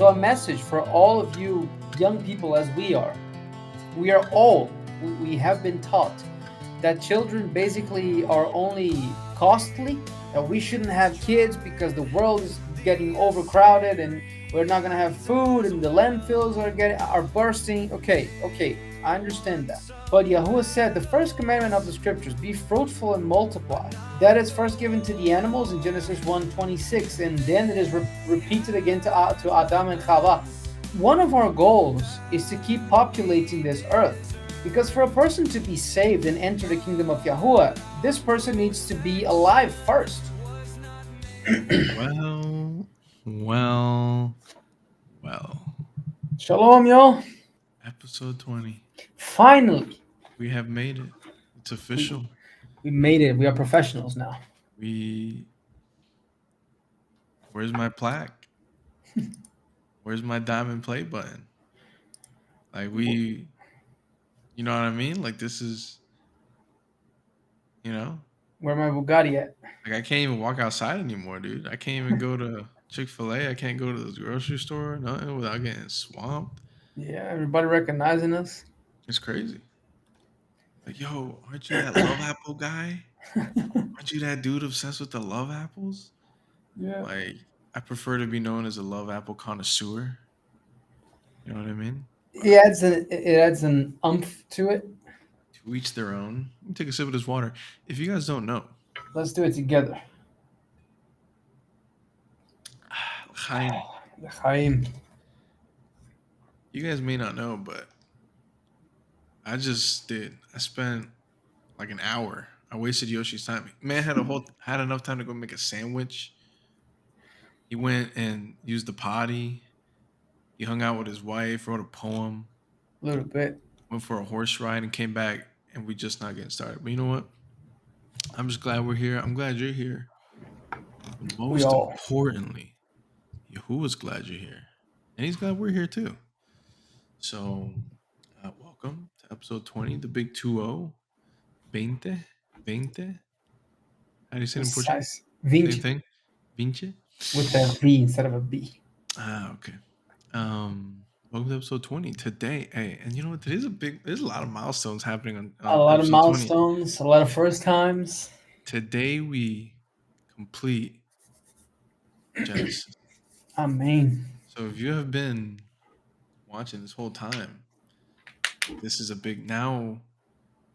So, a message for all of you young people as we are. We are all, we have been taught that children basically are only costly, that we shouldn't have kids because the world is getting overcrowded and we're not going to have food and the landfills are bursting. Okay, I understand that. But Yahuwah said the first commandment of the scriptures, be fruitful and multiply. That is first given to the animals in Genesis 1:26, and then it is repeated again to Adam and Chava. One of our goals is to keep populating this earth. Because for a person to be saved and enter the kingdom of Yahuwah, this person needs to be alive first. Well, well, well. Shalom, y'all. Episode 20. Finally, We have made it. It's we, official. we made it. We are professionals now. We. Where's my plaque? Where's my diamond play button? Like, you know what I mean? Like, this is, you know, Where my Bugatti at? like I can't even walk outside anymore, dude. I can't even go to Chick-fil-A. I can't go to the grocery store, nothing without getting swamped. Yeah, everybody recognizing us. It's crazy. Like, yo, aren't you that love apple guy? Aren't you that dude obsessed with the love apples? Yeah. Like, I prefer to be known as a love apple connoisseur. You know what I mean? But It adds an umph to it. to each their own. Let me take a sip of this water. If you guys don't know, Let's do it together. Chaim, Chaim. you guys may not know, but I just did. I spent like an hour. I wasted Yoshi's time. Man had enough time to go make a sandwich. He went and used the potty. He hung out with his wife, wrote a poem, A little bit. went for a horse ride, and came back. And we just not getting started. But you know what? I'm just glad we're here. I'm glad you're here. But We most all. importantly, Yahuwah's glad you're here, and he's glad we're here too. So, welcome to episode 20, the big 2-0. 20, 20. How do you say it in Portuguese? Precise. Same 20 thing. 20. with a V instead of a B. Okay. Welcome to episode 20. Today, hey, and you know what? There's a lot of milestones happening on A lot of episode 20. milestones, a lot of first times. Today we complete Genesis. Amen. So if you have been watching this whole time, this is a big now.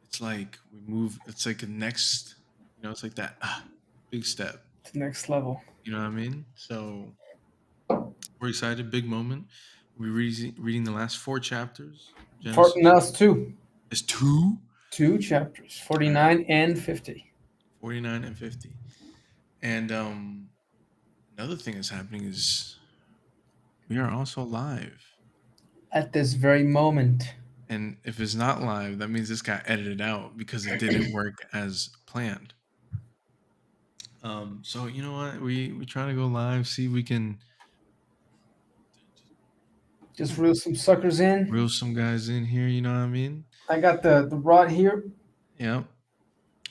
It's like we move. It's like a next. It's like that big step. It's the next level. You know what I mean? So we're excited. Big moment. We're reading the last 4 chapters. Genesis. Now it's two. It's two. Two chapters, 49 and 50. 49 and 50. And another thing that's happening is we are also live. At this very moment. And if it's not live, that means this got edited out because it didn't work as planned. So you know what? We try to go live, see if we can Just reel some suckers in. reel some guys in here, you know what I mean? I got the rod here. Yep.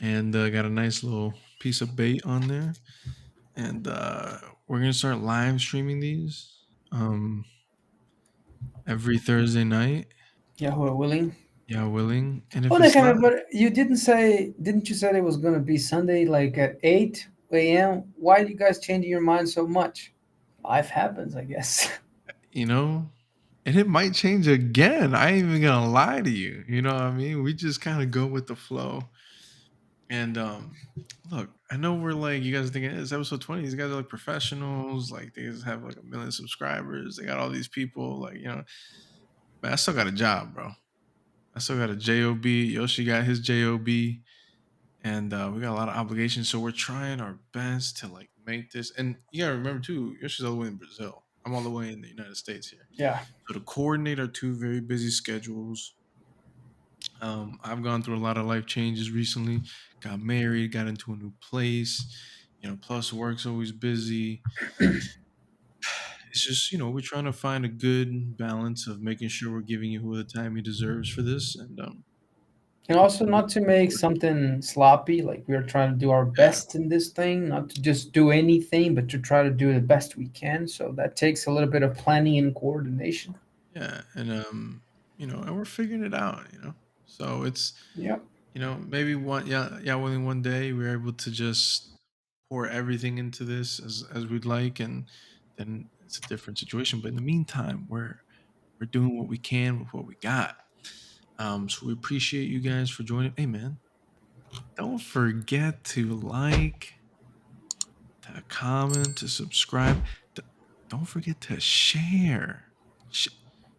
And got a nice little piece of bait on there. And we're gonna start live streaming these every Thursday night. Yahuwah willing. Yeah, willing. And if Oh, it's not, but didn't you say it was going to be Sunday like at 8 a.m.? Why are you guys changing your mind so much? Life happens, I guess. you know, and it might change again. I ain't even gonna lie to you. You know what I mean? We just kind of go with the flow. And look, I know we're like you guys are thinking it's episode 20. These guys are like professionals, like they just have like 1 million subscribers. They got all these people, like but I still got a job, bro. I still got a job. Yoshi got his job, and we got a lot of obligations. So we're trying our best to like make this. And you gotta remember too, Yoshi's all the way in Brazil. I'm all the way in the United States here. Yeah. So to coordinate our two very busy schedules. I've gone through a lot of life changes recently. Got married, got into a new place. Plus work's always busy. It's just we're trying to find a good balance of making sure we're giving you who the time he deserves for this, and And also not to make something sloppy, like we're trying to do our Yeah, best in this thing, not to just do anything, but to try to do the best we can. So that takes a little bit of planning and coordination. yeah, and and we're figuring it out. So it's Yeah. maybe yeah, willing one day we're able to just pour everything into this as we'd like, and then it's a different situation. But in the meantime, we're doing what we can with what we got. So we appreciate you guys for joining. Hey, man, don't forget to like, to comment, to subscribe. D- Don't forget to share. Sh-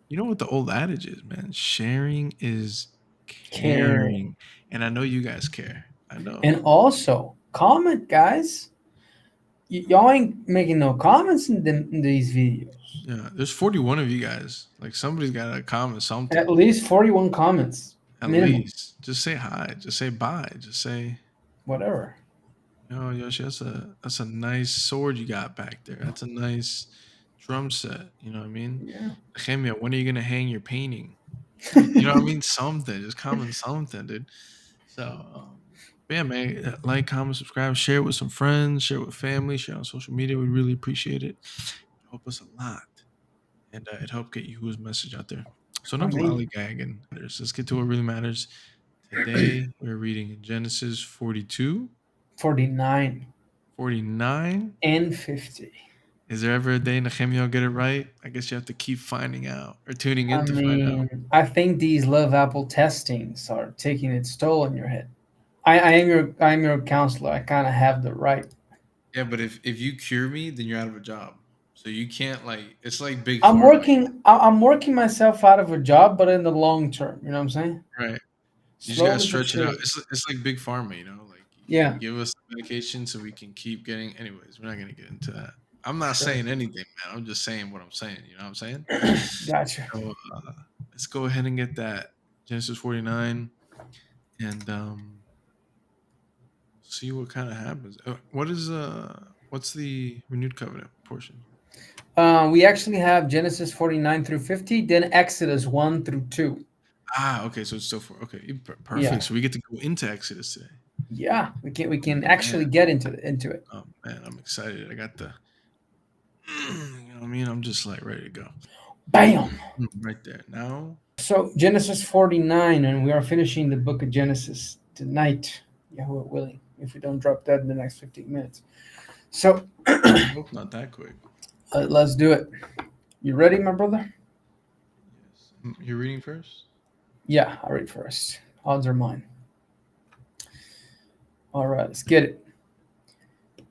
You know what the old adage is, man? Sharing is Caring. caring. And I know you guys care. I know. And also, comment, guys. Y'all ain't making no comments in these videos. Yeah, there's 41 of you guys. Like somebody's got to comment At something. least 41 comments, At minimum. least just say hi. Just say bye. Just say, Whatever. Yoshi, that's a nice sword you got back there. That's a nice drum set. You know what I mean? Yeah. Nehemia, when are you gonna hang your painting? You know what I mean? Something. Just comment something, dude. So, but yeah, man, like, comment, subscribe, share it with some friends, share it with family, share it on social media. We really appreciate it. It help us a lot, and it helped get you whose message out there. So I enough mean, lollygagging. Let's get to what really matters. Today we're reading Genesis 42, 49 49. and 50. Is there ever a day Nehemia will get it right? I guess you have to keep finding out or tuning I in to find out. mean, I think these love apple testings are taking its toll on your head. I am your counselor. I kind of have the right. Yeah, but if you cure me, then you're out of a job. So you can't, like, it's like big I'm pharma, working. I'm working myself out of a job, but in the long term. You know what I'm saying? right? You just gotta Slowly but stretch it out. surely. It's like big pharma, Like you Yeah. give us the medication so we can keep getting. Anyways, we're not gonna get into that. I'm not Sure. saying anything, man. I'm just saying what I'm saying. You know what I'm saying? Gotcha. So let's go ahead and get that Genesis 49, and see what kind of happens. What's the renewed covenant portion? We actually have Genesis 49 through 50, then Exodus 1 through 2. Okay, so it's still for okay, perfect. Yeah. So we get to go into Exodus today. Yeah. We can Oh man, actually get into it. oh man, I'm excited. I got the, you know what I mean. I'm just like ready to go. Bam. Right there now. So Genesis 49, and we are finishing the book of Genesis tonight, Yahweh willing, if we don't drop that in the next 15 minutes. So I hope not that quick. let's do it. You ready, my brother? Yes. You're reading first? Yeah, I'll read first. Odds are mine. All right, let's get it.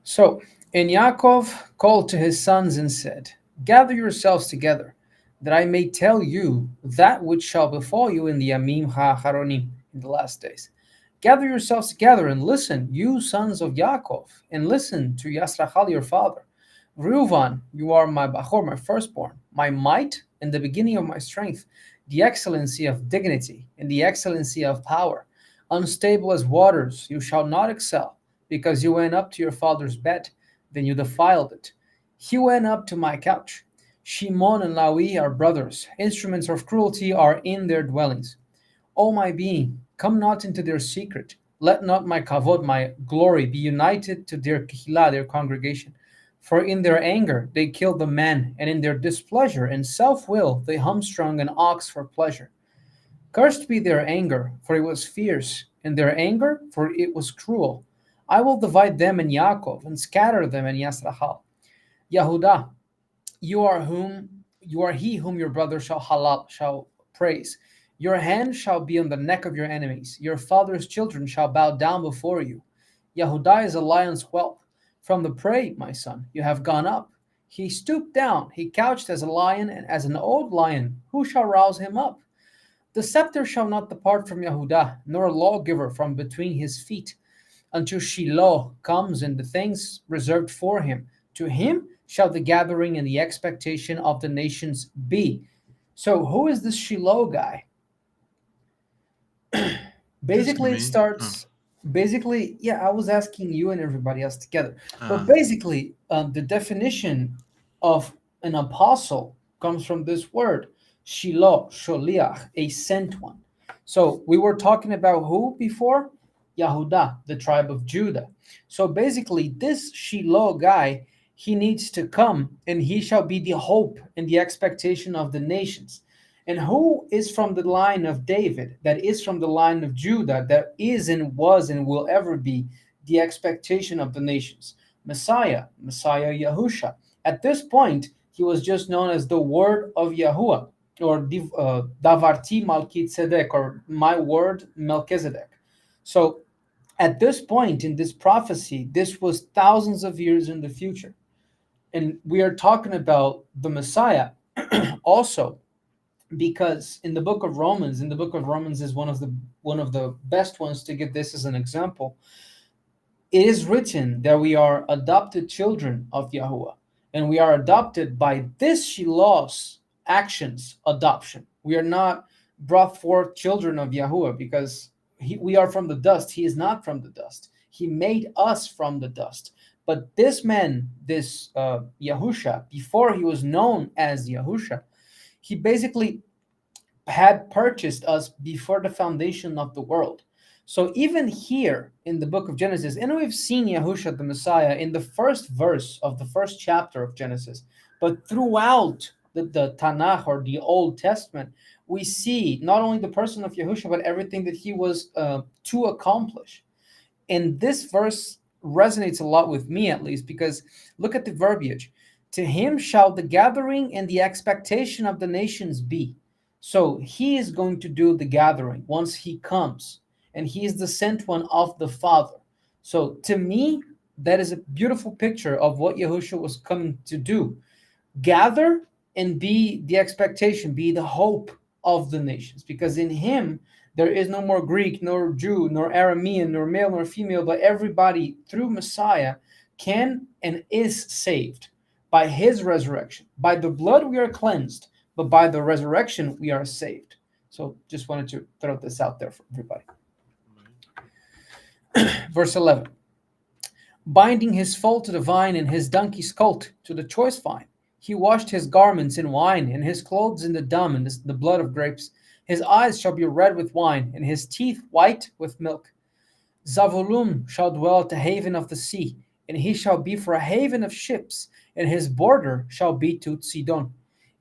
So, and Yaakov called to his sons and said, gather yourselves together, that I may tell you that which shall befall you in the Yamim HaAcharonim, in the last days. Gather yourselves together and listen, you sons of Yaakov, and listen to Yasrachal your father. Reuvan, you are my Bachor, my firstborn, my might and the beginning of my strength, the excellency of dignity and the excellency of power. Unstable as waters, you shall not excel, because you went up to your father's bed, then you defiled it. He went up to my couch. Shimon and Lawi are brothers. Instruments of cruelty are in their dwellings. O my being, come not into their secret. Let not my kavod, my glory, be united to their kehillah, their congregation. For in their anger they killed the man, and in their displeasure and self will they hamstrung an ox for pleasure. Cursed be their anger, for it was fierce, and their anger, for it was cruel. I will divide them in Yaakov and scatter them in Yasrahal. Yahudah, you are he whom your brother shall praise. Your hand shall be on the neck of your enemies. Your father's children shall bow down before you. Yahudah is a lion's whelp. From the prey, my son, you have gone up. He stooped down. He couched as a lion and as an old lion. Who shall rouse him up? The scepter shall not depart from Yahudah, nor a lawgiver from between his feet, until Shiloh comes and the things reserved for him. To him shall the gathering and the expectation of the nations be. So, who is this Shiloh guy? You asking Basically, it me? Oh, starts. Basically, yeah, I was asking you and everybody else together. But uh, basically, the definition of an apostle comes from this word, Shiloh, Sholiach, a sent one. So we were talking about who before? Yahudah, the tribe of Judah. So basically, this Shiloh guy, he needs to come and he shall be the hope and the expectation of the nations. And who is from the line of David, that is from the line of Judah, that is and was and will ever be the expectation of the nations? Messiah, Messiah Yahusha. At this point, he was just known as the word of Yahuwah, or Davarti Malkitzedek, or my word Melchizedek. So at this point in this prophecy, this was thousands of years in the future. And we are talking about the Messiah also, because in the book of Romans is one of the best ones to get this as an example. It is written that we are adopted children of Yahuwah, and we are adopted by this Shiloh's actions adoption. We are not brought forth children of Yahuwah because we are from the dust. He is not from the dust. He made us from the dust. But this man, this Yahusha, before he was known as Yahusha, he basically had purchased us before the foundation of the world. So even here in the book of Genesis, and we've seen Yahusha the Messiah in the first verse of the first chapter of Genesis, but throughout the Tanakh or the Old Testament, we see not only the person of Yahusha, but everything that he was to accomplish. And this verse resonates a lot with me, at least, because look at the verbiage. To him shall the gathering and the expectation of the nations be. So he is going to do the gathering once he comes, and he is the sent one of the Father. So to me, that is a beautiful picture of what Yahushua was coming to do: gather and be the expectation, be the hope of the nations. Because in him, there is no more Greek, nor Jew, nor Aramean, nor male, nor female, but everybody through Messiah can and is saved by his resurrection. By the blood we are cleansed, but by the resurrection we are saved. So just wanted to throw this out there for everybody. Verse 11. Binding his foal to the vine and his donkey's colt to the choice vine. He washed his garments in wine and his clothes in the dung and the blood of grapes. His eyes shall be red with wine and his teeth white with milk. Zavulun shall dwell at the haven of the sea, and he shall be for a haven of ships, and his border shall be to Sidon.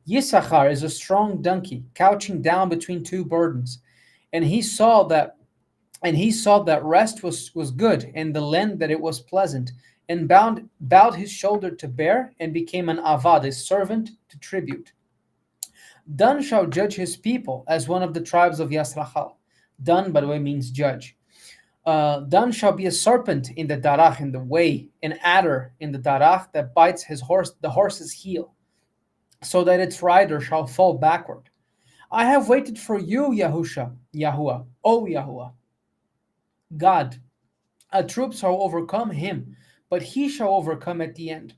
Yissachar is a strong donkey, couching down between two burdens. And he saw that rest was good, and the land that it was pleasant, and bowed his shoulder to bear, and became an avad, a servant to tribute. Dan shall judge his people as one of the tribes of Yasrachal. Dan, by the way, means judge. Dan shall be a serpent in the darach, in the way, an adder in the darach that bites the horse's heel, so that its rider shall fall backward. I have waited for you, Yahuwah, O Yahuwah, God. A troop shall overcome him, but he shall overcome at the end.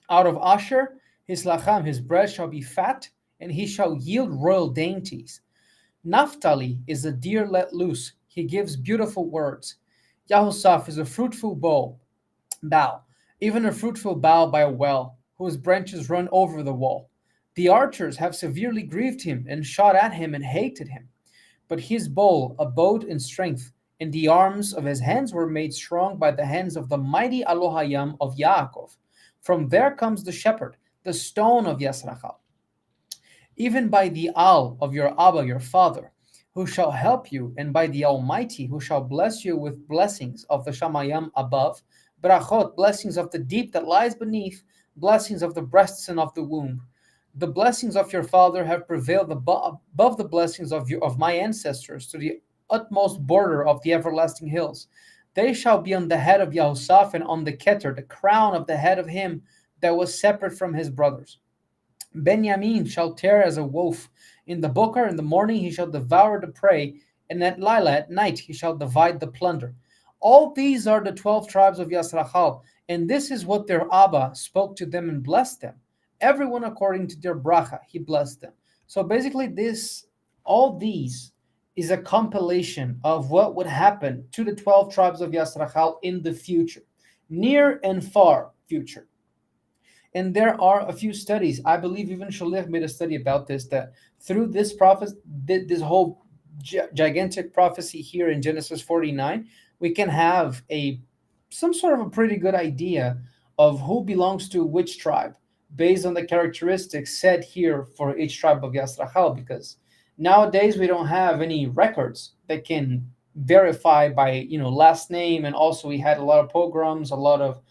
Out of Asher, his lacham, his bread shall be fat, and he shall yield royal dainties. Naphtali is a deer let loose. He gives beautiful words. Yahusaph is a fruitful bough, even a fruitful bough by a well, whose branches run over the wall. The archers have severely grieved him, and shot at him, and hated him. But his bow abode in strength, and the arms of his hands were made strong by the hands of the mighty Elohayim of Yaakov. From there comes the shepherd, the stone of Yasrachal. Even by the Al of your Abba, your father, who shall help you, and by the Almighty, who shall bless you with blessings of the Shamayim above, brachot, blessings of the deep that lies beneath, blessings of the breasts and of the womb. The blessings of your father have prevailed above the blessings of my ancestors to the utmost border of the everlasting hills. They shall be on the head of Yahusaph and on the Keter, the crown of the head of him that was separate from his brothers. Benjamin shall tear as a wolf. In the bokar, in the morning, he shall devour the prey, and at Lila, at night, he shall divide the plunder. All these are the 12 tribes of Yasrachal, and this is what their Abba spoke to them and blessed them. Everyone according to their bracha, he blessed them. So basically, all these is a compilation of what would happen to the 12 tribes of Yasrachal in the future, near and far future. And there are a few studies. I believe even Shalir made a study about this, that through this prophet, this whole gigantic prophecy here in Genesis 49, we can have a some sort of a pretty good idea of who belongs to which tribe based on the characteristics said here for each tribe of Yasrachal. Because nowadays we don't have any records that can verify by last name, and also we had a lot of pogroms, a lot of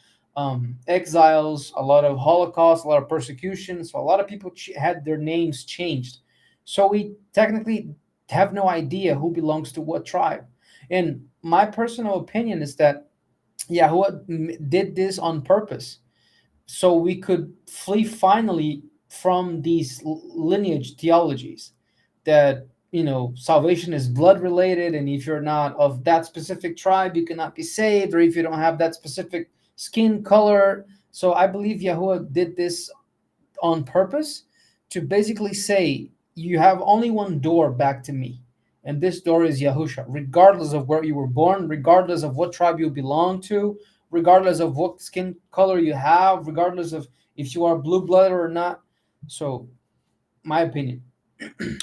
exiles, a lot of Holocaust, a lot of persecution. So a lot of people had their names changed. So we technically have no idea who belongs to what tribe. And my personal opinion is that Yahuwah did this on purpose, so we could flee finally from these lineage theologies that salvation is blood related, and if you're not of that specific tribe you cannot be saved, or if you don't have that specific skin color. So I believe Yahuwah did this on purpose to basically say you have only one door back to me, and this door is Yahusha, regardless of where you were born, regardless of what tribe you belong to, regardless of what skin color you have, regardless of if you are blue blooded or not. So, my opinion.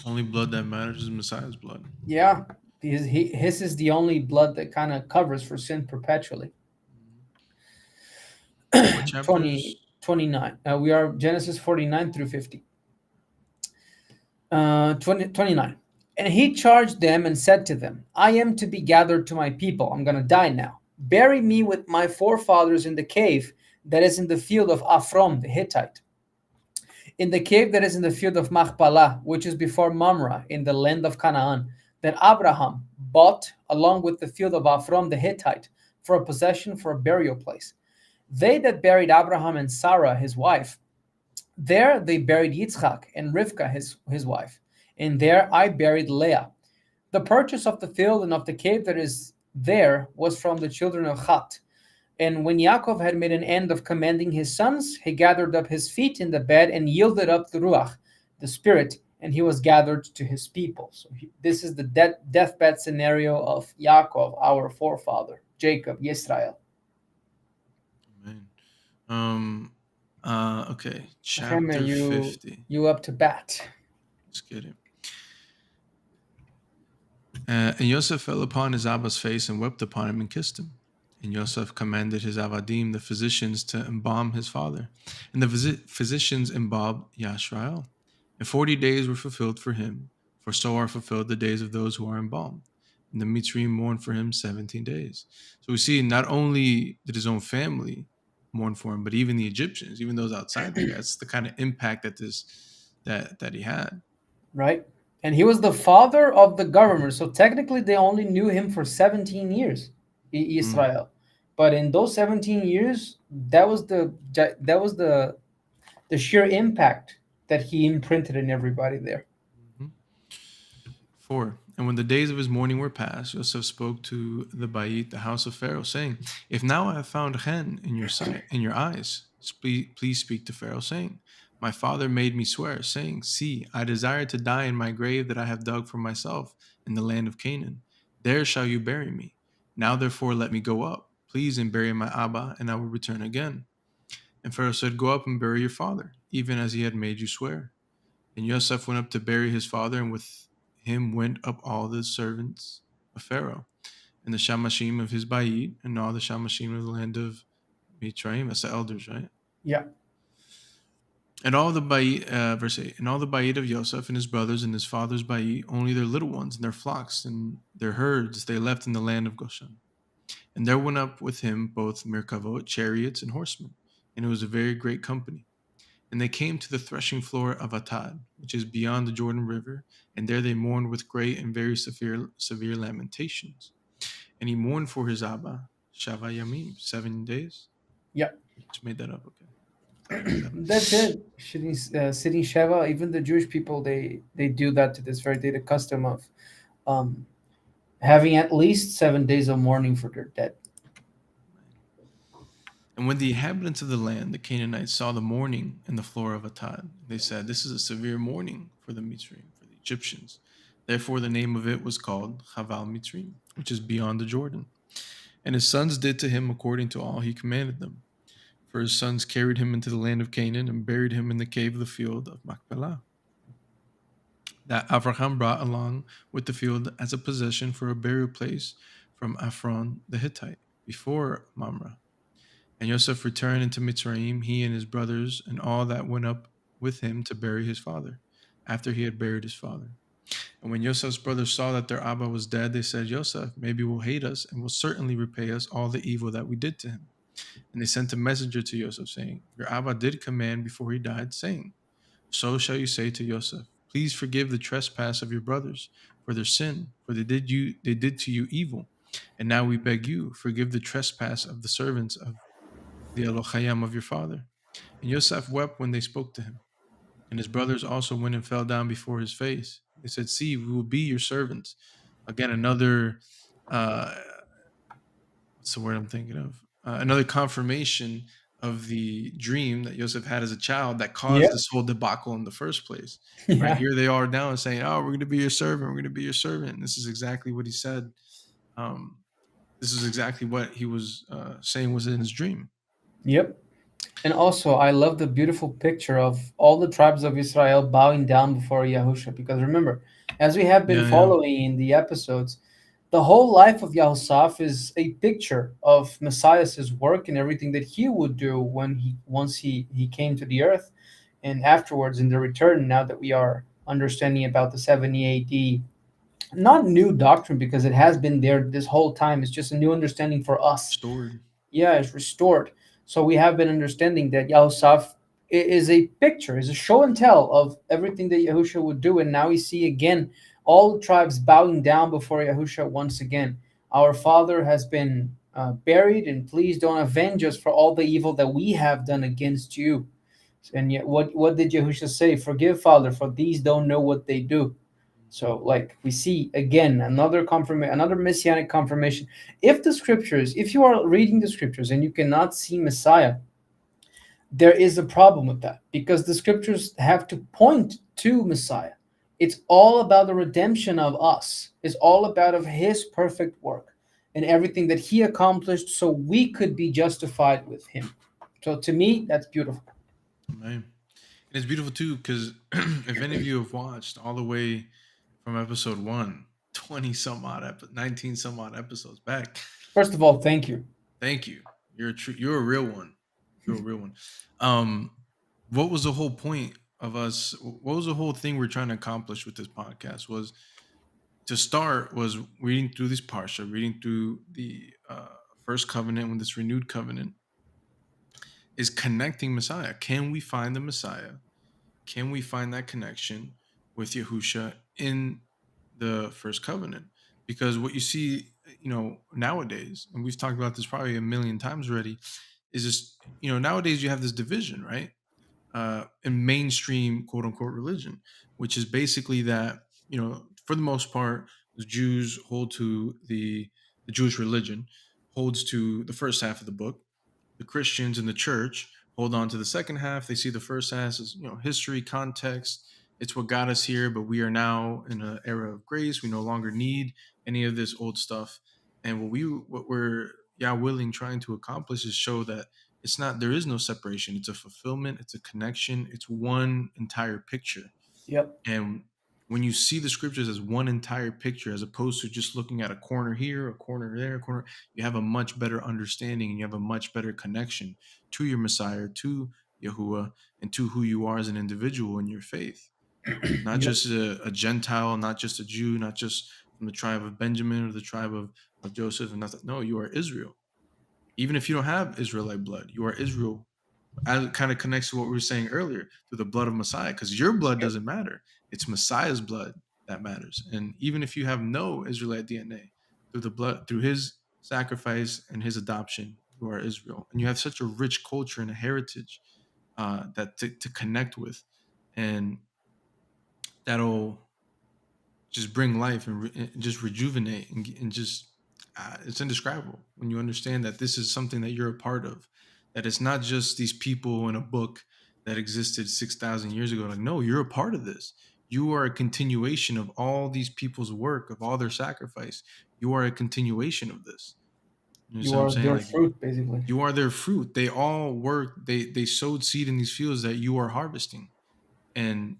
Only blood that matters is Messiah's blood. Yeah, his is the only blood that kind of covers for sin perpetually. What chapters? 20 29. We are Genesis 49 through 50. 29. And he charged them and said to them, I am to be gathered to my people. I'm going to die now. Bury me with my forefathers in the cave that is in the field of Aphrom the Hittite, in the cave that is in the field of Machpelah, which is before Mamre, in the land of Canaan, that Abraham bought along with the field of Aphrom the Hittite for a possession, for a burial place. They that buried Abraham and Sarah his wife, there they buried Yitzchak and Rivka his wife, and there I buried Leah. The purchase of the field and of the cave that is there was from the children of Chat. And when Yaakov had made an end of commanding his sons, he gathered up his feet in the bed and yielded up the Ruach, the spirit, and he was gathered to his people. So this is the deathbed scenario of Yaakov, our forefather, Jacob, Yisrael. Amen. Okay. Hashem, Chapter 50. you up to bat. Let's get it. And Yosef fell upon his Abba's face and wept upon him and kissed him. And Yosef commanded his Avadim, the physicians, to embalm his father. And the physicians embalmed Yashrael. And 40 days were fulfilled for him, for so are fulfilled the days of those who are embalmed. And the Mitzrayim mourned for him 17 days. So we see not only did his own family mourn for him, but even the Egyptians, even those outside there. That's the kind of impact that he had. Right? And he was the father of the governor. So technically they only knew him for 17 years, Israel. But in those 17 years, that was the sheer impact that he imprinted in everybody there. 4. And when the days of his mourning were past, Joseph spoke to the Bayit, the house of Pharaoh, saying, If now I have found chen in your sight, in your eyes, please speak to Pharaoh, saying, My father made me swear, saying, See, I desire to die in my grave that I have dug for myself in the land of Canaan. There shall you bury me. Now therefore let me go up, please, and bury my Abba, and I will return again. And Pharaoh said, Go up and bury your father, even as he had made you swear. And Yosef went up to bury his father, and with him went up all the servants of Pharaoh, and the Shamashim of his Bayit, and all the Shamashim of the land of Mitzrayim. That's the elders, right? Yeah. And all the Bayit, verse 8, and all the Bayit of Yosef and his brothers and his father's Bayit, only their little ones and their flocks and their herds they left in the land of Goshen. And there went up with him both Merkavot, chariots, and horsemen, and it was a very great company. And they came to the threshing floor of Atad, which is beyond the Jordan River, and there they mourned with great and very severe lamentations. And he mourned for his Abba, Shava Yamim, 7 days. Yeah. Just made that up, okay. That's it. Sitting Sheva, even the Jewish people, they do that to this very day, the custom of having at least 7 days of mourning for their dead. And when the inhabitants of the land, the Canaanites, saw the mourning in the floor of Atad, they said, This is a severe mourning for the Mitzrayim, for the Egyptians. Therefore the name of it was called Chaval Mitzrayim, which is beyond the Jordan. And his sons did to him according to all he commanded them. For his sons carried him into the land of Canaan and buried him in the cave of the field of Machpelah. that Abraham brought along with the field as a possession for a burial place from Ephron the Hittite before Mamre. And Joseph returned into Mitzrayim, he and his brothers, and all that went up with him to bury his father, after he had buried his father. And when Joseph's brothers saw that their Abba was dead, they said, Joseph, maybe will hate us and will certainly repay us all the evil that we did to him. And they sent a messenger to Joseph, saying, your Abba did command before he died, saying, so shall you say to Joseph, please forgive the trespass of your brothers for their sin, for they did to you evil. And now we beg you, forgive the trespass of the servants of the Elohayim of your father. And Joseph wept when they spoke to him. And his brothers also went and fell down before his face. They said, see, we will be your servants. Again, another, uh, what's the word I'm thinking of? Another confirmation of the dream that Joseph had as a child that caused Yeah. this whole debacle in the first place. Right Yeah. here, they are now saying, oh, we're going to be your servant. We're going to be your servant. And this is exactly what he said. Um, this is exactly what he was saying was in his dream. Yep. And also, I love the beautiful picture of all the tribes of Israel bowing down before Yahusha. Because remember, as we have been Yeah, yeah. following in the episodes, the whole life of Yahusaf is a picture of Messiah's work and everything that he would do when he came to the earth, and afterwards in the return. Now that we are understanding about the 70 A.D., not new doctrine because it has been there this whole time. It's just a new understanding for us. Restored. Yeah, it's restored. So we have been understanding that Yahusaf is a picture, is a show and tell of everything that Yahusha would do. And now we see again all the tribes bowing down before Yahusha once again. Our Father has been buried, and please don't avenge us for all the evil that we have done against you. And yet, what did Yahusha say? Forgive, Father, for these don't know what they do. So, like we see again, another confirmation, another messianic confirmation. If the scriptures, if you are reading the scriptures and you cannot see Messiah, there is a problem with that because the scriptures have to point to Messiah. It's all about the redemption of us. It's all about of His perfect work and everything that He accomplished, so we could be justified with Him. So, to me, that's beautiful. Right. And it's beautiful too, because if any of you have watched all the way from episode 20 some odd, 19 some odd episodes back, First of all, thank you. thank you. You're a real one. You're a real one. Um, what was the whole point of us? What was the whole thing we're trying to accomplish with this podcast? Was to start was reading through this parsha, reading through the first covenant with this renewed covenant, is connecting Messiah. Can we find the Messiah? Can we find that connection with Yahusha in the first covenant? Because what you see, nowadays, and we've talked about this probably a million times already, is just, nowadays you have this division, right? In mainstream quote unquote religion, which is basically that, for the most part, the Jews hold to the Jewish religion holds to the first half of the book. The Christians in the church hold on to the second half. They see the first half as, history, context. It's what got us here, but we are now in an era of grace. We no longer need any of this old stuff. And what we're willing trying to accomplish is show that it's not, there is no separation. It's a fulfillment, it's a connection, it's one entire picture. Yep. And when you see the scriptures as one entire picture, as opposed to just looking at a corner here, a corner there, a corner, you have a much better understanding and you have a much better connection to your Messiah, to Yahuwah, and to who you are as an individual in your faith. Not Yep. just a Gentile, not just a Jew, not just from the tribe of Benjamin or the tribe of Joseph. And nothing. No, you are Israel. Even if you don't have Israelite blood, you are Israel. As it kind of connects to what we were saying earlier, through the blood of Messiah, because your blood Yep. doesn't matter. It's Messiah's blood that matters. And even if you have no Israelite DNA, through the blood, through his sacrifice and his adoption, you are Israel. And you have such a rich culture and a heritage that to connect with. And that'll just bring life and just rejuvenate and just it's indescribable when you understand that this is something that you're a part of, that it's not just these people in a book that existed 6,000 years ago. Like, no, you're a part of this. You are a continuation of all these people's work, of all their sacrifice. You are a continuation of this. You know You what I'm are saying? their Like, fruit, basically. you are their fruit. They all work. They sowed seed in these fields that you are harvesting. And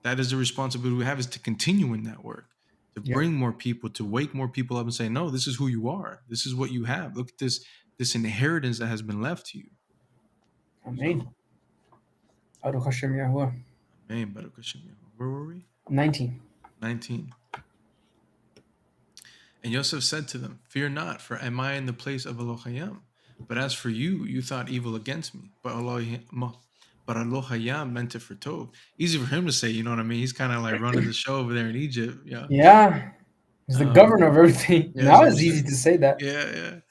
That is the responsibility we have, is to continue in that work, to Yeah. bring more people, to wake more people up and say, no, this is who you are. This is what you have. Look at this inheritance that has been left to you. Amen. So, Baruch Hashem Yahuwah. amen. Baruch Hashem. Where were we? 19. 19. And Yosef said to them, fear not, for am I in the place of Elohim? But as for you, you thought evil against me. But Elohim meant it for Tov. Easy for him to say, you know what I mean? He's kind of like running the show over there in Egypt. Yeah. Yeah. He's the governor of everything. Yeah, that's Now what I'm it's easy saying. to say that. Yeah,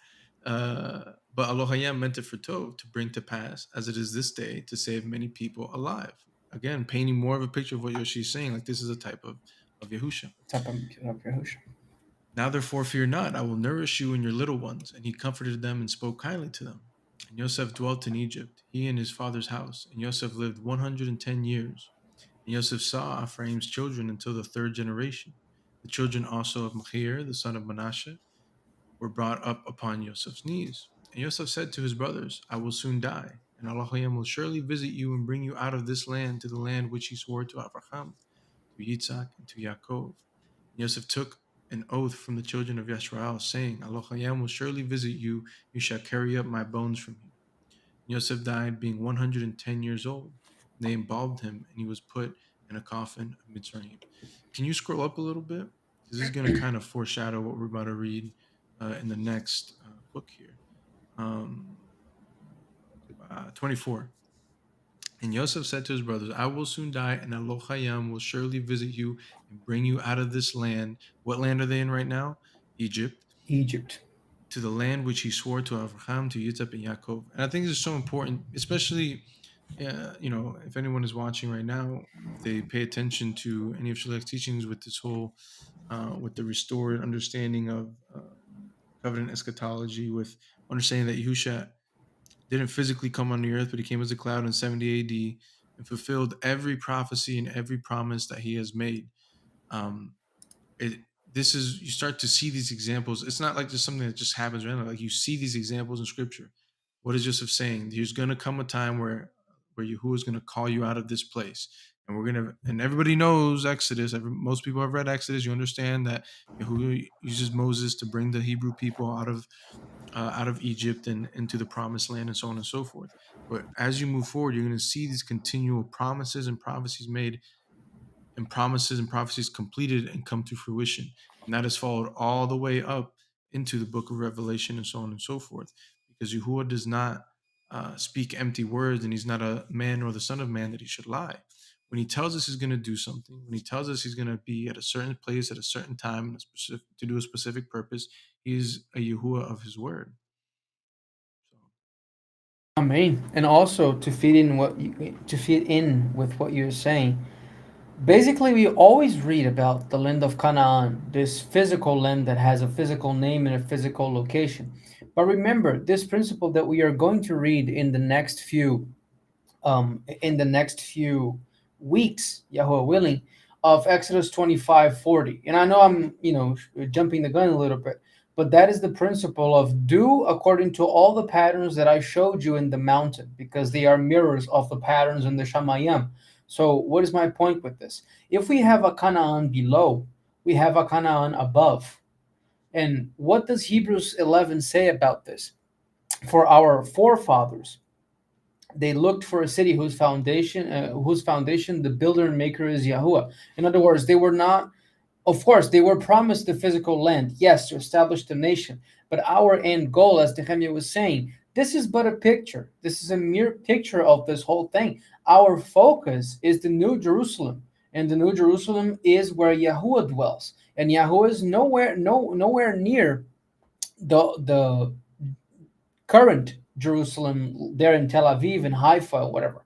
yeah. But Elohim meant it for Tov, to bring to pass, as it is this day, to save many people alive. Again, painting more of a picture of what Yoshi's saying. Like, this is a type of Yahusha. Type of Yahusha. Now therefore fear not, I will nourish you and your little ones. And he comforted them and spoke kindly to them. And Yosef dwelt in Egypt, he and his father's house. And Yosef lived 110 years. And Yosef saw Ephraim's children until the third generation. The children also of Machir, the son of Manasseh, were brought up upon Yosef's knees. And Yosef said to his brothers, I will soon die, and Elohim will surely visit you and bring you out of this land to the land which he swore to Abraham, to Yitzhak, and to Yaakov. Yosef took an oath from the children of Yisrael, saying, Elohim will surely visit you, you shall carry up my bones from you. Yosef died being 110 years old. They embalmed him, and he was put in a coffin of Mitzrayim. Can you scroll up a little bit? Because this is going to kind of foreshadow what we're about to read in the next book here. 24. And Yosef said to his brothers, I will soon die, and Elohim will surely visit you and bring you out of this land. What land are they in right now? Egypt. Egypt. To the land which he swore to Abraham, to Yitzhak, and Yaakov. And I think this is so important, especially, if anyone is watching right now, if they pay attention to any of Shulek's teachings with this whole, with the restored understanding of covenant eschatology, with understanding that Yahusha didn't physically come on the earth, but he came as a cloud in 70 AD and fulfilled every prophecy and every promise that he has made. You start to see these examples. It's not like just something that just happens randomly. Like, you see these examples in scripture. What is Joseph saying? There's going to come a time where Yahuwah is going to call you out of this place. And everybody knows Exodus. Most people have read Exodus. You understand that Yahuwah uses Moses to bring the Hebrew people out of Egypt and into the promised land, and so on and so forth. But as you move forward, you're going to see these continual promises and prophecies made, and promises and prophecies completed and come to fruition. And that is followed all the way up into the book of Revelation, and so on and so forth. Because Yahuwah does not speak empty words, and he's not a man nor the son of man that he should lie. When he tells us he's going to do something, when he tells us he's going to be at a certain place at a certain time to do a specific purpose, he is a Yahuwah of his word. Amen. And also to fit in with what you're saying. Basically, we always read about the land of Canaan, this physical land that has a physical name and a physical location. But remember, this principle that we are going to read in the next few weeks, Yahweh willing, of Exodus 25:40. And I know I'm, jumping the gun a little bit, but that is the principle of do according to all the patterns that I showed you in the mountain, because they are mirrors of the patterns in the Shamayim. So what is my point with this? If we have a Canaan below, we have a Canaan above. And what does Hebrews 11 say about this? For our forefathers, they looked for a city whose foundation the builder and maker is Yahuwah. In other words, they were not, of course, they were promised the physical land, yes, to establish the nation. But our end goal, as Nehemiah was saying, this is but a picture. This is a mere picture of this whole thing. Our focus is the New Jerusalem, and the New Jerusalem is where Yahuwah dwells, and Yahuwah is nowhere near the current Jerusalem there in Tel Aviv and Haifa or whatever,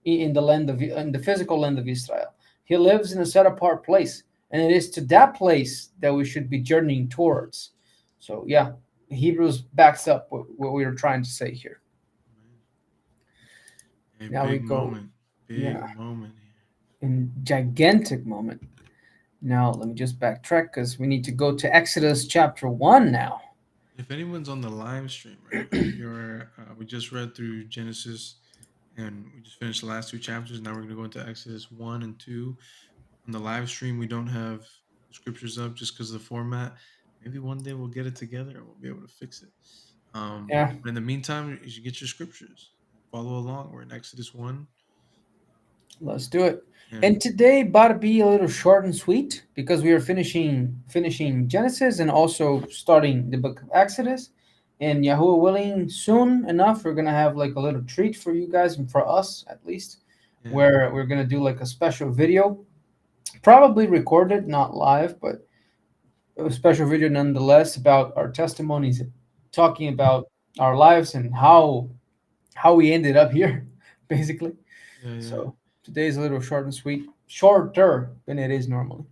in the physical land of Israel. He lives in a set apart place, and it is to that place that we should be journeying towards. So yeah, Hebrews backs up what we are trying to say here. Now we go. Big moment here. In gigantic moment. Now let me just backtrack, because we need to go to Exodus chapter 1 now. If anyone's on the live stream, right, we just read through Genesis, and we just finished the last two chapters. Now we're going to go into Exodus 1 and 2. on the live stream we don't have the scriptures up just because of the format. Maybe one day we'll get it together and we'll be able to fix it. Yeah, But in the meantime, you should get your scriptures. Follow along. We're in Exodus 1. let's do it. Yeah. And today about to be a little short and sweet because we are finishing Genesis and also starting the book of Exodus. And Yahuwah willing, soon enough, we're gonna have like a little treat for you guys and for us at least, Yeah. where we're gonna do like a special video, probably recorded, not live, but a special video nonetheless about our testimonies, talking about our lives and how we ended up here, basically. Yeah. Yeah. So today is a little short and sweet, shorter than it is normally.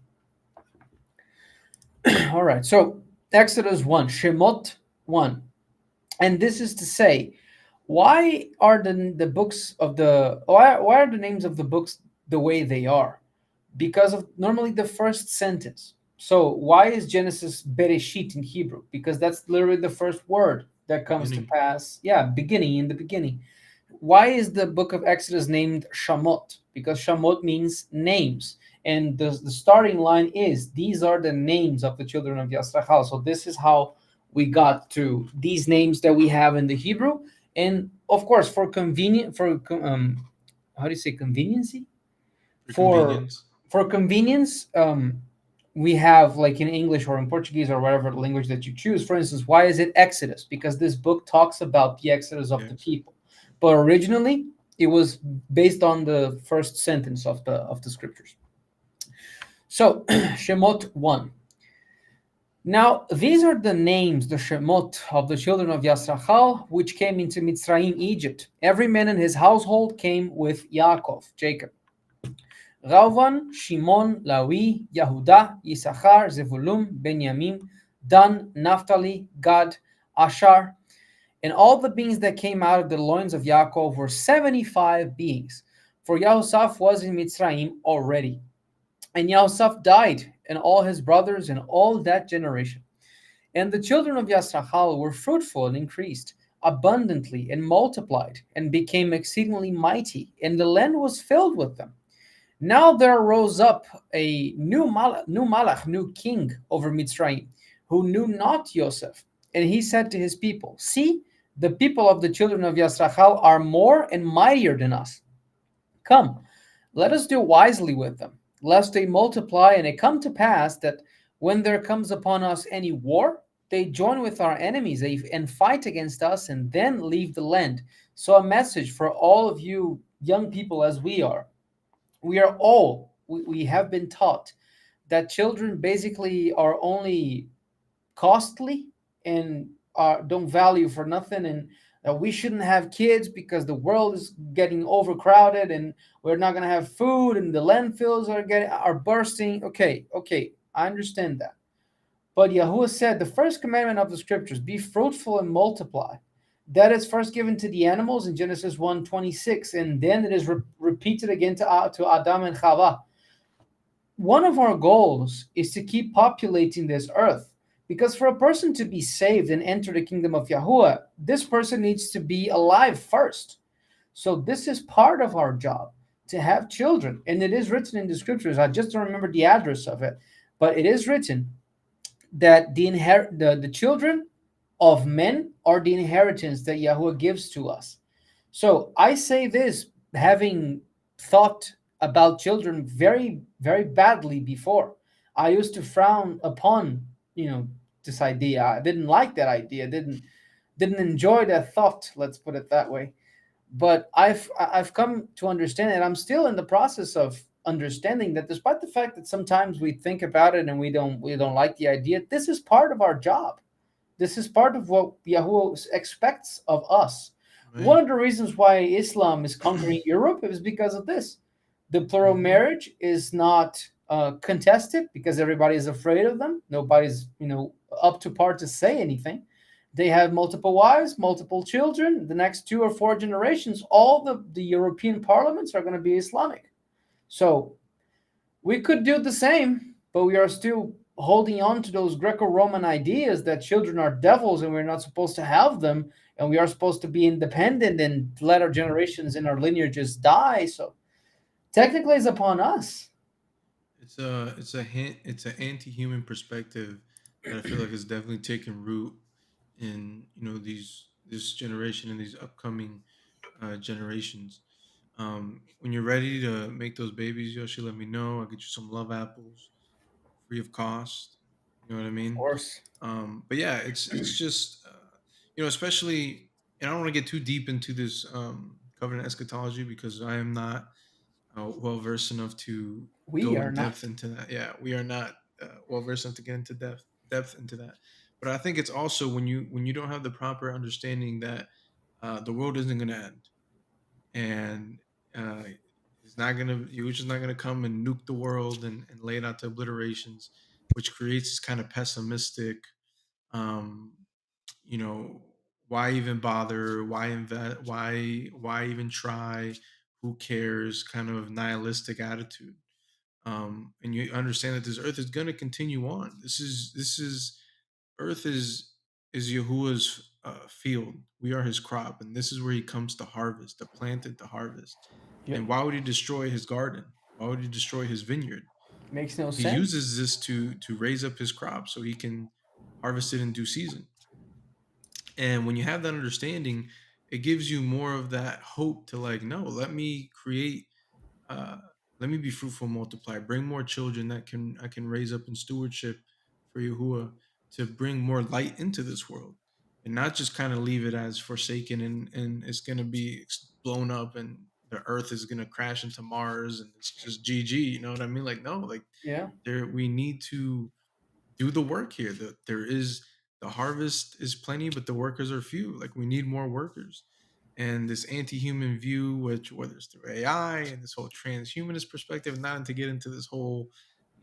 All right. So Exodus 1, Shemot 1. And this is to say, why are the books of the why are the names of the books the way they are? Because of normally the first sentence. So why is Genesis Bereshit in Hebrew? Because that's literally the first word that comes to Beginning. pass. Yeah, beginning, in the beginning. Why is the book of Exodus named Shamot? Because Shamot means names. And the starting line is, these are the names of the children of Yisrachal. So this is how we got to these names that we have in the Hebrew. And of course, for convenient, how do you say conveniency? For For convenience. for convenience, we have like in English or in Portuguese or whatever language that you choose. For instance, why is it Exodus? Because this book talks about the exodus of the Yes. people, but originally it was based on the first sentence of the scriptures. So Shemot 1. Now these are the names, the Shemot of the children of Yisrachal, which came into Mitzrayim, Egypt. Every man in his household came with Yaakov, Jacob. Reuven, Shimon, Lawi, Yehuda, Yisachar, Zevulun, Benjamin, Dan, Naphtali, Gad, Asher, and all the beings that came out of the loins of Yaakov were 75 beings. For Yahusaph was in Mitzrayim already. And Yahusaph died, and all his brothers, and all that generation. And the children of Yisrachal were fruitful and increased abundantly and multiplied and became exceedingly mighty, and the land was filled with them. Now there rose up a new king over Mitzrayim, who knew not Joseph. And he said to his people, see, the people of the children of Yisrachal are more and mightier than us. Come, let us do wisely with them, lest they multiply, and it come to pass that when there comes upon us any war, they join with our enemies and fight against us and then leave the land. So a message for all of you young people as we are. We have been taught that children basically are only costly and don't value for nothing, and that we shouldn't have kids because the world is getting overcrowded and we're not going to have food and the landfills are bursting. Okay, I understand that. But Yahuwah said the first commandment of the scriptures, be fruitful and multiply. That is first given to the animals in Genesis 1:26, and then it is repeated again to Adam and Chava. One of our goals is to keep populating this earth, because for a person to be saved and enter the kingdom of Yahuwah, this person needs to be alive first. So this is part of our job, to have children. And it is written in the scriptures, I just don't remember the address of it, but it is written that the children of men are the inheritance that Yahuwah gives to us. So I say this having thought about children very, very badly before. I used to frown upon, this idea. I didn't like that idea. Didn't enjoy that thought. Let's put it that way. But I've come to understand, and I'm still in the process of understanding that, despite the fact that sometimes we think about it and we don't like the idea, this is part of our job. This is part of what Yahuwah expects of us. One Right. of the reasons why Islam is conquering Europe is because of this. The plural Hmm. marriage is not contested because everybody is afraid of them. Nobody's, up to par to say anything. They have multiple wives, multiple children. The next 2 or 4 generations, all the European parliaments are going to be Islamic. So we could do the same, but we are still holding on to those Greco-Roman ideas that children are devils and we're not supposed to have them, and we are supposed to be independent and let our generations and our lineages die. So technically, it's upon us. it's an anti-human perspective that I feel like has definitely taken root in these this generation and these upcoming generations. When you're ready to make those babies, Yoshi, let me know. I'll get you some love apples free of cost. You know what I Of mean? course. But yeah, it's just especially, and I don't want to get too deep into this covenant eschatology because I am not well versed enough to We go are in not. depth into that. Yeah, we are not well versed enough to get into depth into that. But I think it's also when you don't have the proper understanding that the world isn't going to end, and uh, it's not gonna you're just not gonna come and nuke the world and lay it out to obliterations, which creates this kind of pessimistic, um, you know, why even bother? Why invest? Why even try? Who cares? Kind of nihilistic attitude. And you understand that this earth is going to continue on. This is earth is Yahuwah's field. We are his crop, and this is where he comes to harvest, to plant it, to harvest. Yep. And why would he destroy his garden? Why would he destroy his vineyard? Makes no He sense. uses this to raise up his crop so he can harvest it in due season. And when you have that understanding, it gives you more of that hope to like, no, let me create uh, let me be fruitful, multiply, bring more children that can I can raise up in stewardship for Yahuwah to bring more light into this world, and not just kind of leave it as forsaken and it's gonna be blown up and the Earth is gonna crash into Mars and it's just GG. You know what I mean? Like no, like Yeah. there we need to do the work here. There is the harvest is plenty, but the workers are few. Like we need more workers. And this anti-human view, which whether it's through AI and this whole transhumanist perspective, not to get into this whole,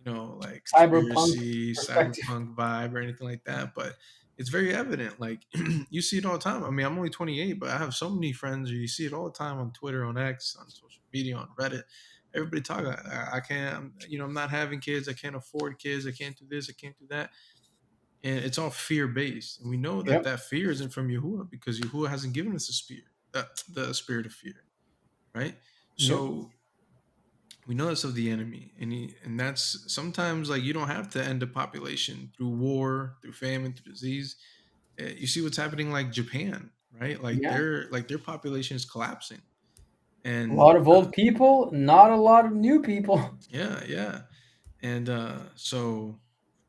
like Cyberpunk conspiracy, perspective. cyberpunk vibe or anything like that, but it's very evident. Like you see it all the time. I mean, I'm only 28, but I have so many friends. Or you see it all the time on Twitter, on X, on social media, on Reddit. Everybody talking. I can't. I'm not having kids. I can't afford kids. I can't do this. I can't do that. And it's all fear based. And we know that Yep. that fear isn't from Yahuwah because Yahuwah hasn't given us a spirit, the spirit of fear, right? Yep. So we know that's of the enemy, and that's sometimes like you don't have to end a population through war, through famine, through disease. You see what's happening, like Japan, right? Yeah. Like their population is collapsing, A and lot of old people, not a lot of new people. yeah, yeah, and so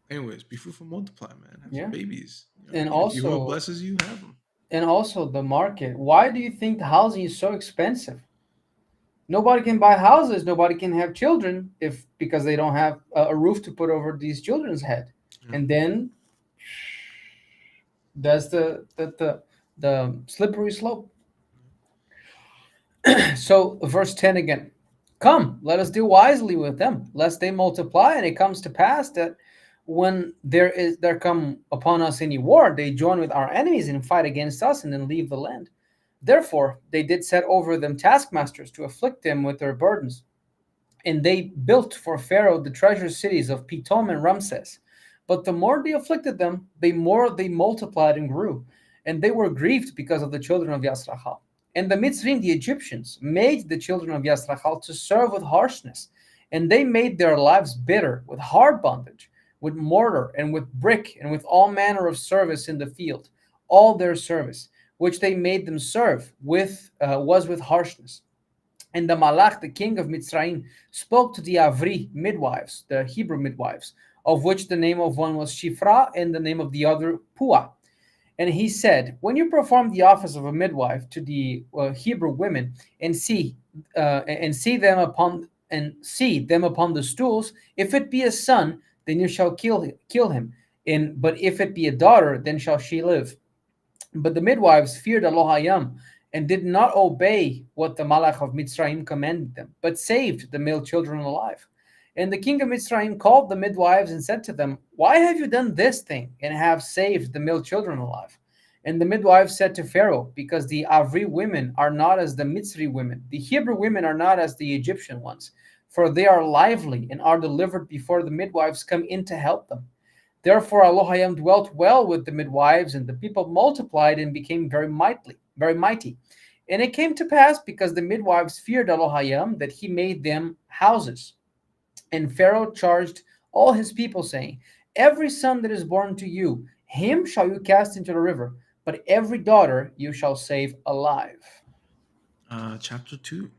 anyways, be fruitful, multiply, man. Have some Yeah. babies. You know what I And mean? If Yahuwah also blesses you, have them. and also the market. Why do you think the housing is so expensive? Nobody can buy houses, nobody can have children if because they don't have a roof to put over these children's head. Yeah. And then that's the slippery slope. So verse 10 again. Come, let us deal wisely with them, lest they multiply, and it comes to pass that when there come upon us any war, they join with our enemies and fight against us and then leave the land. Therefore they did set over them taskmasters to afflict them with their burdens. And they built for Pharaoh the treasure cities of Pitom and Ramses. But the more they afflicted them, the more they multiplied and grew. And they were grieved because of the children of Yasrachal. And the Mitzrim, the Egyptians, made the children of Yasrachal to serve with harshness. And they made their lives bitter with hard bondage, with mortar and with brick and with all manner of service in the field. All their service, which they made them serve with, was with harshness. And the Malach, the king of Mitzrayim, spoke to the Avri midwives, the Hebrew midwives, of which the name of one was Shifra and the name of the other Pua. And he said, when you perform the office of a midwife to the Hebrew women and see them upon the stools, if it be a son, then you shall kill him. But if it be a daughter, then shall she live. But the midwives feared Elohayim and did not obey what the Malach of Mitzrayim commanded them, but saved the male children alive. And the king of Mitzrayim called the midwives and said to them, why have you done this thing and have saved the male children alive? And the midwives said to Pharaoh, because the Avri women are not as the Mitzri women, the Hebrew women are not as the Egyptian ones, for they are lively and are delivered before the midwives come in to help them. Therefore Elohim dwelt well with the midwives, and the people multiplied and became very mighty, very mighty. And it came to pass, because the midwives feared Elohim, that he made them houses. And Pharaoh charged all his people, saying, every son that is born to you, him shall you cast into the river, but every daughter you shall save alive. Chapter 2.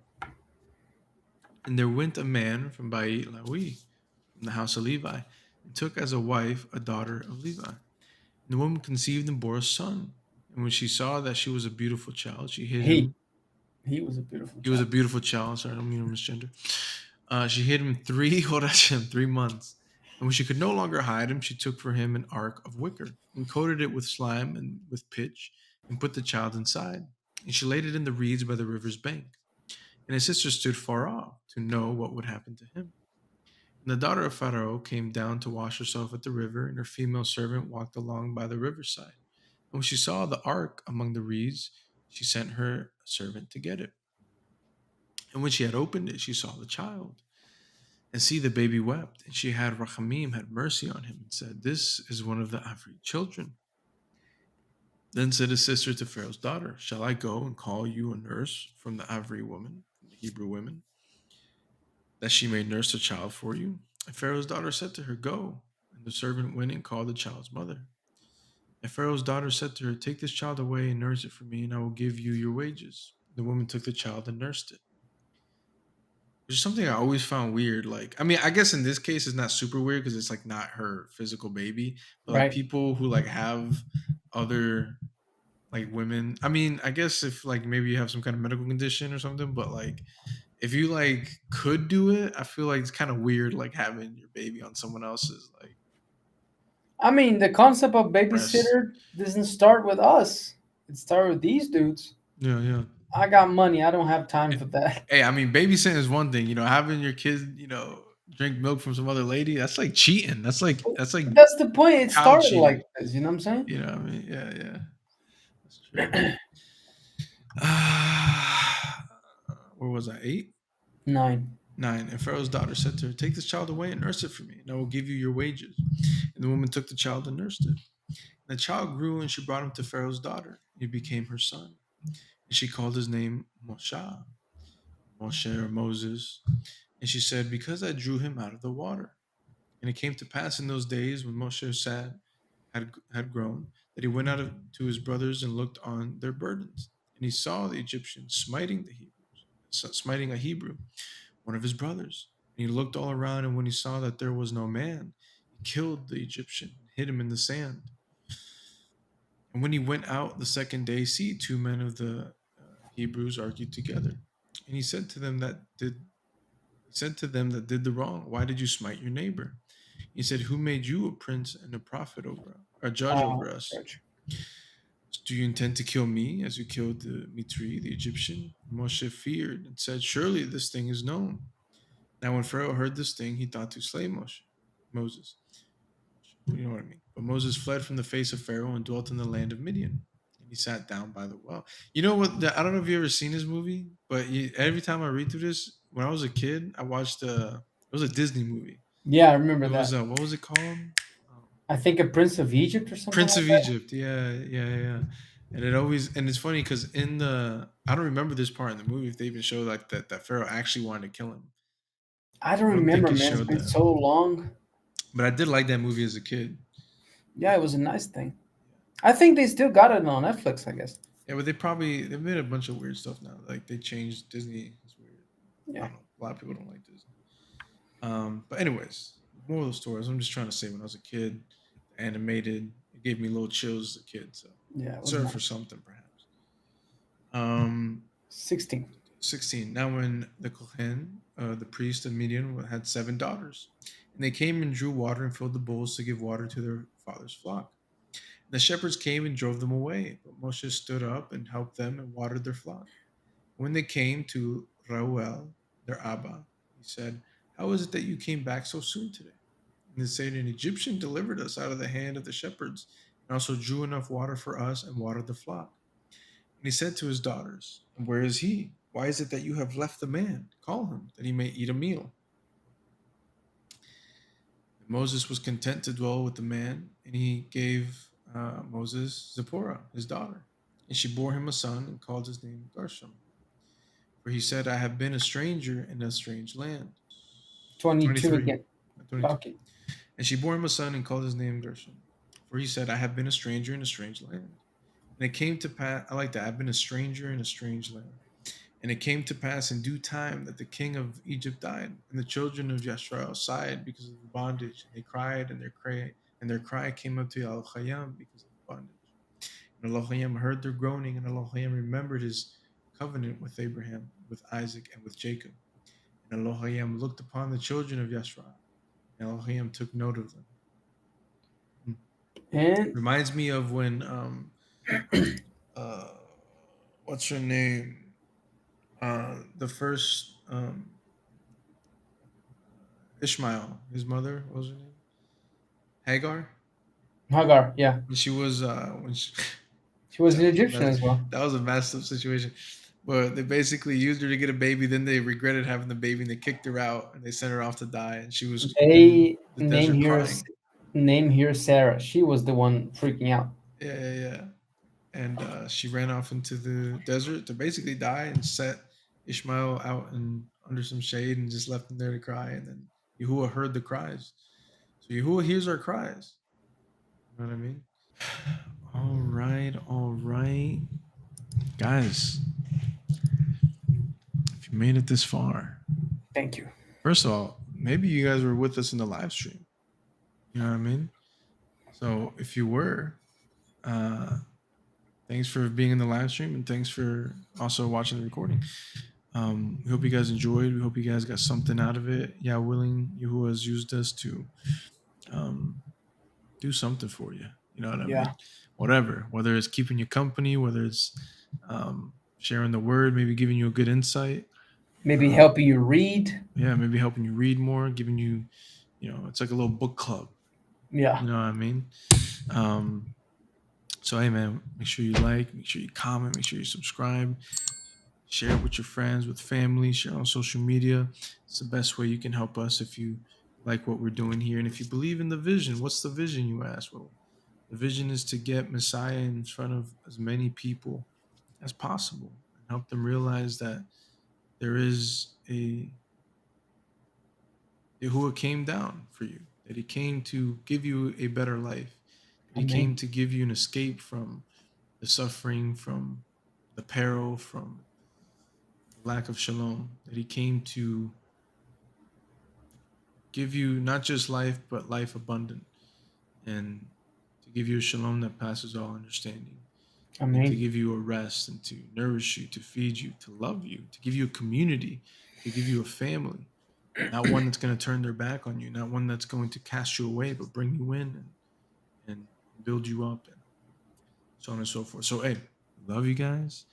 And there went a man from Bait Lawi, from the house of Levi, and took as a wife a daughter of Levi. And the woman conceived and bore a son. And when she saw that she was a beautiful child, she hid He him. he was a beautiful He was a child. beautiful child. Sorry, I don't mean to misgender. She hid him hold on, 3 months. And when she could no longer hide him, she took for him an ark of wicker and coated it with slime and with pitch and put the child inside. And she laid it in the reeds by the river's bank. And his sister stood far off to know what would happen to him. And the daughter of Pharaoh came down to wash herself at the river, and her female servant walked along by the riverside. And when she saw the ark among the reeds, she sent her servant to get it. And when she had opened it, she saw the child. And see, the baby wept. And she had Rachamim, had mercy on him, and said, this is one of the Avri children. Then said his sister to Pharaoh's daughter, shall I go and call you a nurse from the Avri woman, from the Hebrew women, that she may nurse the child for you? And Pharaoh's daughter said to her, go. And the servant went and called the child's mother. And Pharaoh's daughter said to her, take this child away and nurse it for me, and I will give you your wages. The woman took the child and nursed it. Which is something I always found weird. Like, I mean, I guess in this case it's not super weird because it's like not her physical baby, but like Right. people who like have other like women. I mean, I guess if like maybe you have some kind of medical condition or something, but like if you like could do it, I feel like it's kind of weird like having your baby on someone else's like I mean, the concept of breast. babysitter doesn't start with us. It started with these dudes. Yeah, yeah. I got money. I don't have time for that. Hey, I mean, babysitting is one thing. Having your kid, drink milk from some other lady, that's like cheating. That's like That's the point. It child started like cheating. this. You know what I'm saying? You know what I mean? Yeah, yeah. That's true. Where was I? 8? 9. 9. And Pharaoh's daughter said to her, take this child away and nurse it for me, and I will give you your wages. And the woman took the child and nursed it. And the child grew, and she brought him to Pharaoh's daughter. He became her son. And she called his name Moshe, Moshe or Moses. And she said, because I drew him out of the water. And it came to pass in those days when Moshe had grown, that he went out to his brothers and looked on their burdens. And he saw the Egyptians smiting the Hebrews, smiting a Hebrew, one of his brothers. And he looked all around, and when he saw that there was no man, he killed the Egyptian, hid him in the sand. And when he went out the second day, see, 2 men of the Hebrews argued together. And he said to them that did the wrong, why did you smite your neighbor? He said, who made you a prince and a prophet over a judge over us? Church. Do you intend to kill me as you killed the Mitri, the Egyptian? Moshe feared and said, surely this thing is known. Now when Pharaoh heard this thing, he thought to slay Moses. You know what I mean? But Moses fled from the face of Pharaoh and dwelt in the land of Midian. And he sat down by the well. You know what? I don't know if you ever seen this movie, but every time I read through this, when I was a kid, I watched it was a Disney movie. Yeah, I remember It was that. what was it called? I think a Prince of Egypt or something Prince like of that. Egypt. Yeah, yeah, yeah. And it's funny because in the I don't remember this part in the movie if they even showed like that Pharaoh actually wanted to kill him. I don't I don't think remember, it man. It's showed been that, so long. but I did like that movie as a kid. Yeah, it was a nice thing. I think they still got it on Netflix, I guess. Yeah, but they made a bunch of weird stuff now. Like they changed Disney. It's weird. I Yeah. don't know. A lot of people don't like Disney. But anyways, more of the stories. I'm just trying to say when I was a kid, animated, it gave me little chills as a kid. So Yeah, it was served for nice. something perhaps. Um, 16. 16. Now when the Kohen, the priest of Midian, had 7 daughters, and they came and drew water and filled the bowls to give water to their father's flock. The shepherds came and drove them away, but Moshe stood up and helped them and watered their flock. When they came to Reuel, their Abba, he said, how is it that you came back so soon today? And they said, an Egyptian delivered us out of the hand of the shepherds, and also drew enough water for us and watered the flock. And he said to his daughters, and where is he? Why is it that you have left the man? Call him, that he may eat a meal. And Moses was content to dwell with the man, and he gave Moses Zipporah, his daughter. And she bore him a son and called his name Gershom. For he said, I have been a stranger in a strange land. 22 23. again. 22. Okay. And she bore him a son and called his name Gershom. For he said, I have been a stranger in a strange land. And it came to pass, I like that. I've been a stranger in a strange land. And it came to pass in due time that the king of Egypt died, and the children of Yashrael sighed because of the bondage, and they cried, and their cry came up to Elohim because of the bondage. And Elohim heard their groaning, and Elohim remembered his covenant with Abraham, with Isaac, and with Jacob. And Elohim looked upon the children of Yashrael, and Elohim took note of them. And Reminds me of when uh what's her name? The first Ishmael, his mother, what was her name? Hagar. Hagar, yeah. When she was when she, She was that an was a Egyptian mess, as well. that was a messed up situation. But they basically used her to get a baby, then they regretted having the baby and they kicked her out and they sent her off to die and she was in They the desert crying. name here Sarah. She was the one freaking out. Yeah, yeah, yeah. And she ran off into the desert to basically die and set Ishmael out and under some shade and just left him there to cry. And then Yahuwah heard the cries. So Yahuwah hears our cries. You know what I mean? All right. Guys, if you made it this far, Thank you. first of all, maybe you guys were with us in the live stream. You know what I mean? So if you were, uh, thanks for being in the live stream and thanks for also watching the recording. We hope you guys enjoyed. We hope you guys got something out of it. Yeah, willing, Yahuwah has used us to do something for you. You know what I Yeah. mean? Whatever, whether it's keeping you company, whether it's sharing the word, maybe giving you a good insight. Maybe helping you read. Yeah, maybe helping you read more, giving you, it's like a little book club. Yeah. You know what I mean? So hey man, make sure you like, make sure you comment, make sure you subscribe, share it with your friends, with family, share on social media. It's the best way you can help us if you like what we're doing here. And if you believe in the vision, what's the vision, you ask? Well, the vision is to get Messiah in front of as many people as possible and help them realize that there is a Yahuwah came down for you, that he came to give you a better life, that he Amen. came to give you an escape from the suffering, from the peril, from the lack of shalom, that he came to give you not just life, but life abundant, and to give you a shalom that passes all understanding, and to Amen. give you a rest, and to nourish you, to feed you, to love you, to give you a community, to give you a family. Not one that's going to turn their back on you, not one that's going to cast you away, but bring you in and build you up, and so on and so forth. So, hey, love you guys.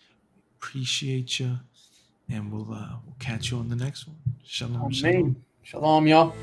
Appreciate you. And we'll catch you on the next one. Shalom, shalom. Amen. Shalom, y'all.